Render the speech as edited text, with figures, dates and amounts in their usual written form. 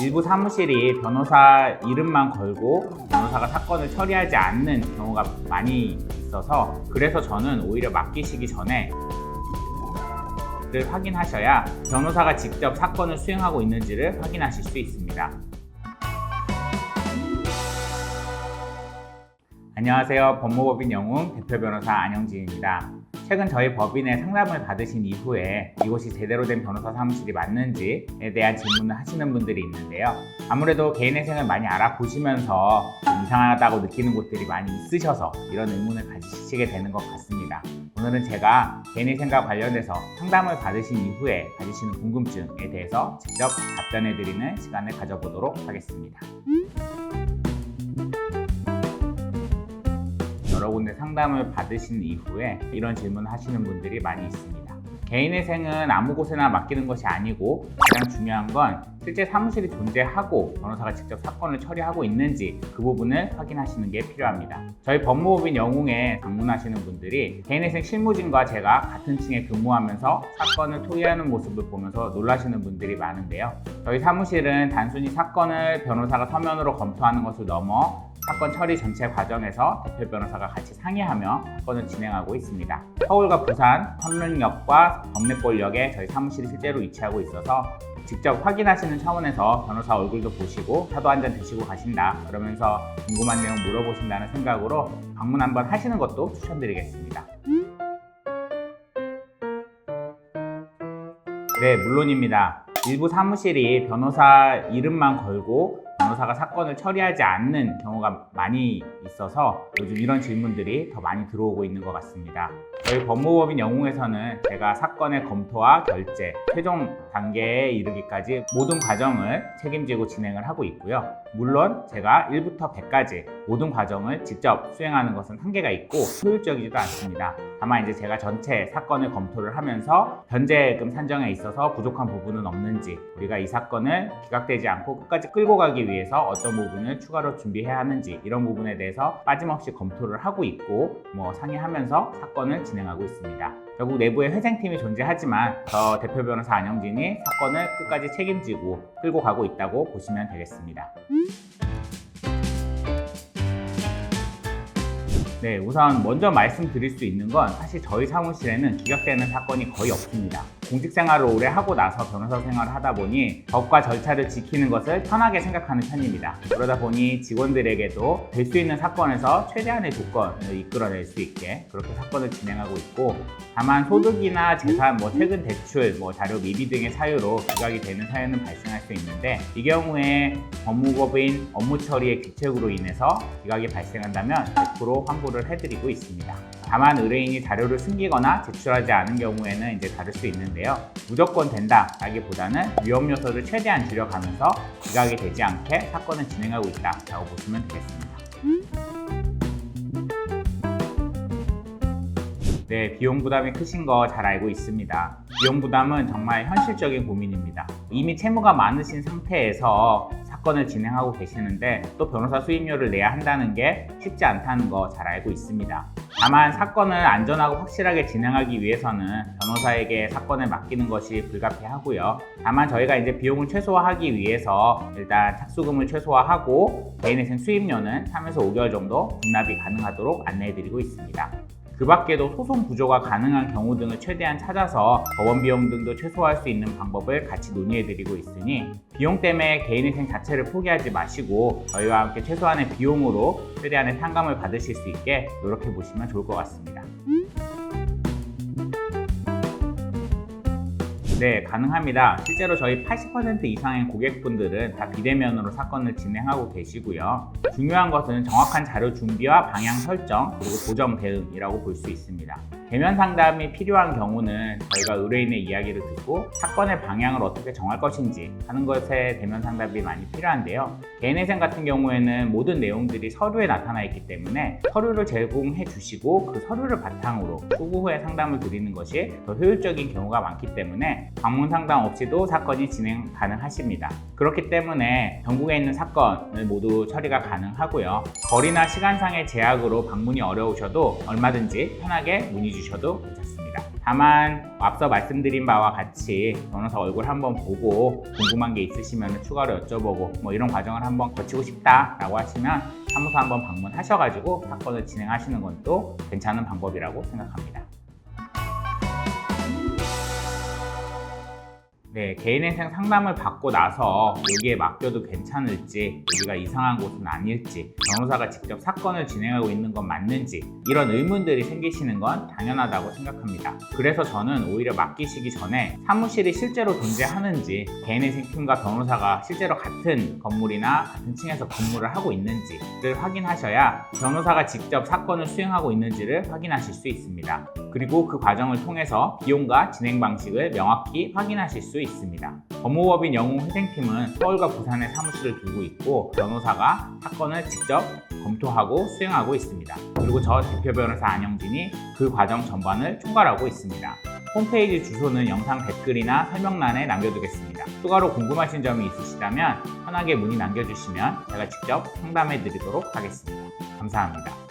일부 사무실이 변호사 이름만 걸고 변호사가 사건을 처리하지 않는 경우가 많이 있어서, 그래서 저는 오히려 맡기시기 전에 를 확인하셔야 변호사가 직접 사건을 수행하고 있는지를 확인하실 수 있습니다. 안녕하세요. 법무법인 영웅 대표 변호사 안영진입니다. 최근 저희 법인에 상담을 받으신 이후에 이곳이 제대로 된 변호사 사무실이 맞는지에 대한 질문을 하시는 분들이 있는데요. 아무래도 개인의 생을 많이 알아보시면서 이상하다고 느끼는 곳들이 많이 있으셔서 이런 의문을 가지시게 되는 것 같습니다. 오늘은 제가 개인의 생과 관련해서 상담을 받으신 이후에 가지시는 궁금증에 대해서 직접 답변해드리는 시간을 가져보도록 하겠습니다. 여러 군데 상담을 받으신 이후에 이런 질문을 하시는 분들이 많이 있습니다. 개인의 생은 아무 곳에나 맡기는 것이 아니고 가장 중요한 건 실제 사무실이 존재하고 변호사가 직접 사건을 처리하고 있는지 그 부분을 확인하시는 게 필요합니다. 저희 법무법인 영웅에 방문하시는 분들이 개인의 생 실무진과 제가 같은 층에 근무하면서 사건을 토의하는 모습을 보면서 놀라시는 분들이 많은데요. 저희 사무실은 단순히 사건을 변호사가 서면으로 검토하는 것을 넘어 사건 처리 전체 과정에서 대표 변호사가 같이 상의하며 사건을 진행하고 있습니다. 서울과 부산, 삼릉역과 범래골역에 저희 사무실이 실제로 위치하고 있어서 직접 확인하시는 차원에서 변호사 얼굴도 보시고 차도 한잔 드시고 가신다, 그러면서 궁금한 내용 물어보신다는 생각으로 방문 한번 하시는 것도 추천드리겠습니다. 네, 물론입니다. 일부 사무실이 변호사 이름만 걸고 변호사가 사건을 처리하지 않는 경우가 많이 있어서 요즘 이런 질문들이 더 많이 들어오고 있는 것 같습니다. 저희 법무법인 영웅에서는 제가 사건의 검토와 결재, 최종 단계에 이르기까지 모든 과정을 책임지고 진행을 하고 있고요. 물론 제가 1부터 100까지 모든 과정을 직접 수행하는 것은 한계가 있고 효율적이지도 않습니다. 다만 이제 제가 전체 사건을 검토를 하면서 변제금 산정에 있어서 부족한 부분은 없는지, 우리가 이 사건을 기각되지 않고 끝까지 끌고 가기 위해서 어떤 부분을 추가로 준비해야 하는지, 이런 부분에 대해서 빠짐없이 검토를 하고 있고 상의하면서 사건을 진행하고 있습니다. 결국 내부에 회생팀이 존재하지만 저 대표 변호사 안영진이 사건을 끝까지 책임지고 끌고 가고 있다고 보시면 되겠습니다. 네, 우선 먼저 말씀드릴 수 있는 건 사실 저희 사무실에는 기각되는 사건이 거의 없습니다. 공직 생활을 오래 하고 나서 변호사 생활을 하다 보니 법과 절차를 지키는 것을 편하게 생각하는 편입니다. 그러다 보니 직원들에게도 될 수 있는 사건에서 최대한의 조건을 이끌어낼 수 있게 그렇게 사건을 진행하고 있고, 다만 소득이나 재산, 세금 대출, 자료 미비 등의 사유로 기각이 되는 사유는 발생할 수 있는데, 이 경우에 법무법인 업무 처리의 규칙으로 인해서 기각이 발생한다면 100% 환불을 해드리고 있습니다. 다만 의뢰인이 자료를 숨기거나 제출하지 않은 경우에는 이제 다를 수 있는데요. 무조건 된다라기보다는 위험 요소를 최대한 줄여가면서 기각이 되지 않게 사건을 진행하고 있다라고 보시면 되겠습니다. 네, 비용 부담이 크신 거 잘 알고 있습니다. 비용 부담은 정말 현실적인 고민입니다. 이미 채무가 많으신 상태에서 사건을 진행하고 계시는데 또 변호사 수임료를 내야 한다는 게 쉽지 않다는 거 잘 알고 있습니다. 다만 사건을 안전하고 확실하게 진행하기 위해서는 변호사에게 사건을 맡기는 것이 불가피하고요. 다만 저희가 이제 비용을 최소화하기 위해서 일단 착수금을 최소화하고 개인회생 수임료는 3에서 5개월 정도 분납이 가능하도록 안내해드리고 있습니다. 그 밖에도 소송 구조가 가능한 경우 등을 최대한 찾아서 법원 비용 등도 최소화할 수 있는 방법을 같이 논의해드리고 있으니 비용 때문에 개인회생 자체를 포기하지 마시고 저희와 함께 최소한의 비용으로 최대한의 상감을 받으실 수 있게 노력해 보시면 좋을 것 같습니다. 네, 가능합니다. 실제로 저희 80% 이상의 고객분들은 다 비대면으로 사건을 진행하고 계시고요. 중요한 것은 정확한 자료 준비와 방향 설정, 그리고 도정 대응이라고 볼 수 있습니다. 대면 상담이 필요한 경우는 저희가 의뢰인의 이야기를 듣고 사건의 방향을 어떻게 정할 것인지 하는 것에 대면 상담이 많이 필요한데요. 개인회생 같은 경우에는 모든 내용들이 서류에 나타나 있기 때문에 서류를 제공해 주시고 그 서류를 바탕으로 후보 후에 상담을 드리는 것이 더 효율적인 경우가 많기 때문에 방문 상담 없이도 사건이 진행 가능하십니다. 그렇기 때문에 전국에 있는 사건을 모두 처리가 가능하고요. 거리나 시간상의 제약으로 방문이 어려우셔도 얼마든지 편하게 문의 주셔도 괜찮습니다. 다만 앞서 말씀드린 바와 같이 변호사 얼굴 한번 보고 궁금한 게 있으시면 추가로 여쭤보고 뭐 이런 과정을 한번 거치고 싶다라고 하시면 사무소 한번 방문하셔가지고 사건을 진행하시는 건 또 괜찮은 방법이라고 생각합니다. 네, 개인회생 상담을 받고 나서 여기에 맡겨도 괜찮을지, 여기가 이상한 곳은 아닐지, 변호사가 직접 사건을 진행하고 있는 건 맞는지 이런 의문들이 생기시는 건 당연하다고 생각합니다. 그래서 저는 오히려 맡기시기 전에 사무실이 실제로 존재하는지, 개인회생팀과 변호사가 실제로 같은 건물이나 같은 층에서 근무를 하고 있는지를 확인하셔야 변호사가 직접 사건을 수행하고 있는지를 확인하실 수 있습니다. 그리고 그 과정을 통해서 비용과 진행 방식을 명확히 확인하실 수 있습니다. 법무법인 영웅회생팀은 서울과 부산에 사무실을 두고 있고 변호사가 사건을 직접 검토하고 수행하고 있습니다. 그리고 저 대표 변호사 안영진이 그 과정 전반을 총괄하고 있습니다. 홈페이지 주소는 영상 댓글이나 설명란에 남겨두겠습니다. 추가로 궁금하신 점이 있으시다면 편하게 문의 남겨주시면 제가 직접 상담해 드리도록 하겠습니다. 감사합니다.